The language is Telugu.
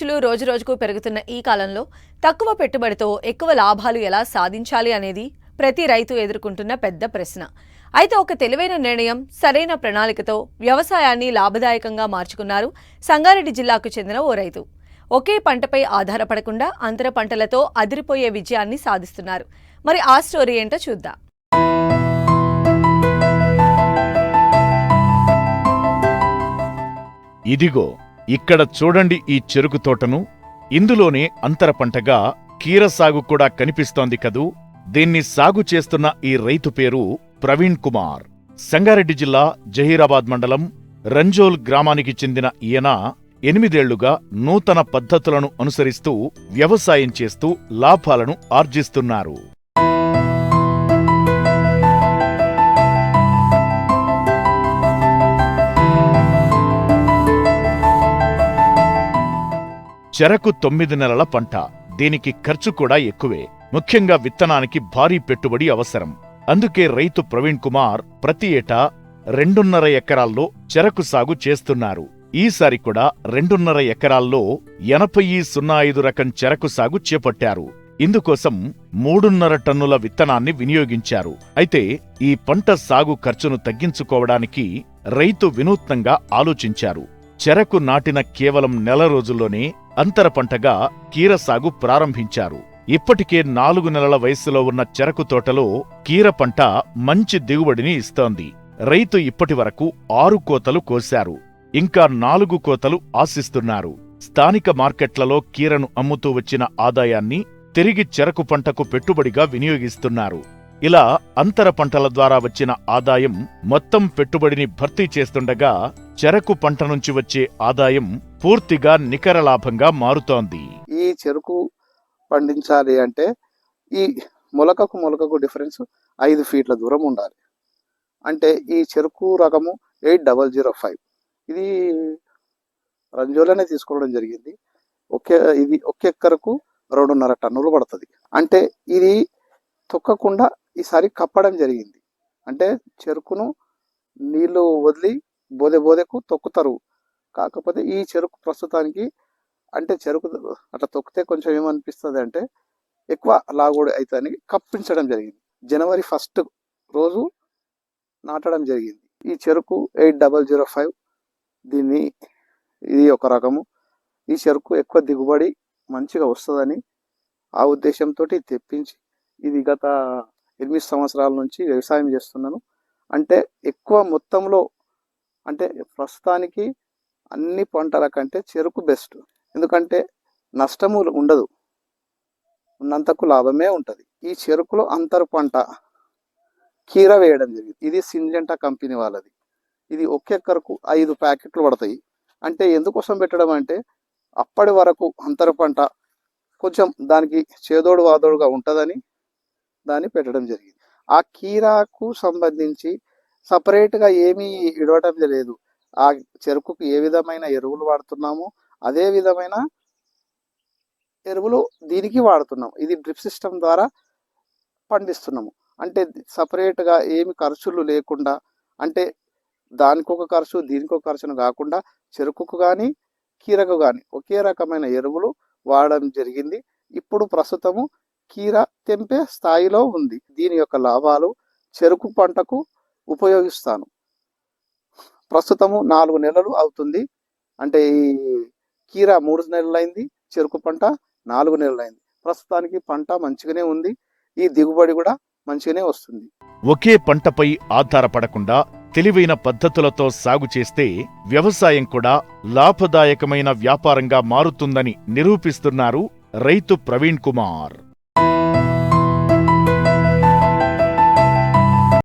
ఖర్చులు రోజురోజుకు పెరుగుతున్న ఈ కాలంలో తక్కువ పెట్టుబడితో ఎక్కువ లాభాలు ఎలా సాధించాలి అనేది ప్రతి రైతు ఎదుర్కొంటున్న పెద్ద ప్రశ్న. అయితే ఒక తెలివైన నిర్ణయం, సరైన ప్రణాళికతో వ్యవసాయాన్ని లాభదాయకంగా మార్చుకున్నారు సంగారెడ్డి జిల్లాకు చెందిన ఓ రైతు. ఒకే పంటపై ఆధారపడకుండా అంతర పంటలతో అదిరిపోయే విజయాన్ని సాధిస్తున్నారు. మరి ఆ స్టోరీ ఏంటో చూద్దాం. ఇదిగో ఇక్కడ చూడండి ఈ చెరుకు తోటను. ఇందులోనే అంతర పంటగా కీర సాగు కూడా కనిపిస్తోంది కదూ. దీన్ని సాగు చేస్తున్న ఈ రైతు పేరు ప్రవీణ్ కుమార్. సంగారెడ్డి జిల్లా జహీరాబాద్ మండలం రంజోల్ గ్రామానికి చెందిన ఈయన 8 ఏళ్లుగా నూతన పద్ధతులను అనుసరిస్తూ వ్యవసాయం చేస్తూ లాభాలను ఆర్జిస్తున్నారు. చెరకు 9 నెలల పంట. దీనికి ఖర్చు కూడా ఎక్కువే. ముఖ్యంగా విత్తనానికి భారీ పెట్టుబడి అవసరం. అందుకే రైతు ప్రవీణ్ కుమార్ ప్రతి ఏటా 2.5 ఎకరాల్లో చెరకు సాగు చేస్తున్నారు. ఈసారి కూడా 2.5 ఎకరాల్లో 8005 రకం చెరకు సాగు చేపట్టారు. ఇందుకోసం 3.5 టన్నుల విత్తనాన్ని వినియోగించారు. అయితే ఈ పంట సాగు ఖర్చును తగ్గించుకోవడానికి రైతు వినూత్నంగా ఆలోచించారు. చెరకు నాటిన కేవలం నెల రోజుల్లోనే అంతర పంటగా కీర సాగు ప్రారంభించారు. ఇప్పటికే 4 నెలల వయస్సులో ఉన్న చెరకు తోటలో కీర పంట మంచి దిగుబడిని ఇస్తోంది. రైతు ఇప్పటి వరకు 6 కోతలు కోశారు. ఇంకా 4 కోతలు ఆశిస్తున్నారు. స్థానిక మార్కెట్లలో కీరను అమ్ముతూ వచ్చిన ఆదాయాన్ని తిరిగి చెరకు పంటకు పెట్టుబడిగా వినియోగిస్తున్నారు. ఇలా అంతర పంటల ద్వారా వచ్చిన ఆదాయం మొత్తం పెట్టుబడిని భర్తీ చేస్తుండగా చెరకు పంట నుంచి వచ్చే ఆదాయం పూర్తిగా నికర లాభంగా మారుతోంది. ఈ చెరుకు పండించాలి అంటే ఈ మొలకకు డిఫరెన్స్ 5 ఫీట్ల దూరం ఉండాలి. అంటే ఈ చెరుకు రకము 8005 ఇది రంజోలనే తీసుకోవడం జరిగింది. ఇది ఒక ఎకరకు 2.5 టన్నులు పడుతుంది. అంటే ఇది తొక్కకుండా ఈసారి కప్పడం జరిగింది. అంటే చెరుకును నీళ్లు వదిలి బోదెకు తొక్కుతారు. కాకపోతే ఈ చెరుకు ప్రస్తుతానికి అంటే చెరుకు అట్లా తొక్కితే కొంచెం ఏమనిపిస్తుంది అంటే ఎక్కువ లాగుడు అవుతుందని కప్పించడం జరిగింది. జనవరి 1 రోజు నాటడం జరిగింది. ఈ చెరుకు 8005 ఇది ఒక రకము. ఈ చెరుకు ఎక్కువ దిగుబడి మంచిగా వస్తుందని ఆ ఉద్దేశంతో తెప్పించి ఇది గత 8 సంవత్సరాల నుంచి వ్యవసాయం చేస్తున్నాను. అంటే ఎక్కువ మొత్తంలో అంటే ప్రస్తుతానికి అన్ని పంటల కంటే చెరుకు బెస్ట్. ఎందుకంటే నష్టము ఉండదు, ఉన్నంతకు లాభమే ఉంటుంది. ఈ చెరుకులో అంతర పంట కీర వేయడం జరిగింది. ఇది సింజెంటా కంపెనీ వాళ్ళది. ఇది ఒక ఎకరకు 5 ప్యాకెట్లు పడతాయి. అంటే ఎందుకోసం పెట్టడం అంటే అప్పటి వరకు అంతర పంట కొంచెం దానికి చేదోడు వాదోడుగా ఉంటుందని దాన్ని పెట్టడం జరిగింది. ఆ కీరాకు సంబంధించి సపరేట్గా ఏమీ ఇడవటం లేదు. ఆ చెరుకుకు ఏ విధమైన ఎరువులు వాడుతున్నామో అదే విధమైన ఎరువులు దీనికి వాడుతున్నాము. ఇది డ్రిప్ సిస్టమ్ ద్వారా పండిస్తున్నాము. అంటే సపరేట్గా ఏమి ఖర్చులు లేకుండా, అంటే దానికొక ఖర్చు దీనికొక ఖర్చును కాకుండా చెరుకుకు కానీ కీరకు కానీ ఒకే రకమైన ఎరువులు వాడడం జరిగింది. ఇప్పుడు ప్రస్తుతము కీర తెంపే స్థాయిలో ఉంది. దీని యొక్క లాభాలు చెరుకు పంటకు ఉపయోగిస్తాను. ప్రస్తుతము 4 నెలలు అవుతుంది. అంటే ఈ కీర 3 నెలలైంది, చెరుకు పంట 4 నెలలైంది. ప్రస్తుతానికి పంట మంచిగానే ఉంది. ఈ దిగుబడి కూడా మంచిగానే వస్తుంది. ఒకే పంటపై ఆధారపడకుండా తెలివైన పద్ధతులతో సాగు చేస్తే వ్యవసాయం కూడా లాభదాయకమైన వ్యాపారంగా మారుతుందని నిరూపిస్తున్నారు రైతు ప్రవీణ్ కుమార్.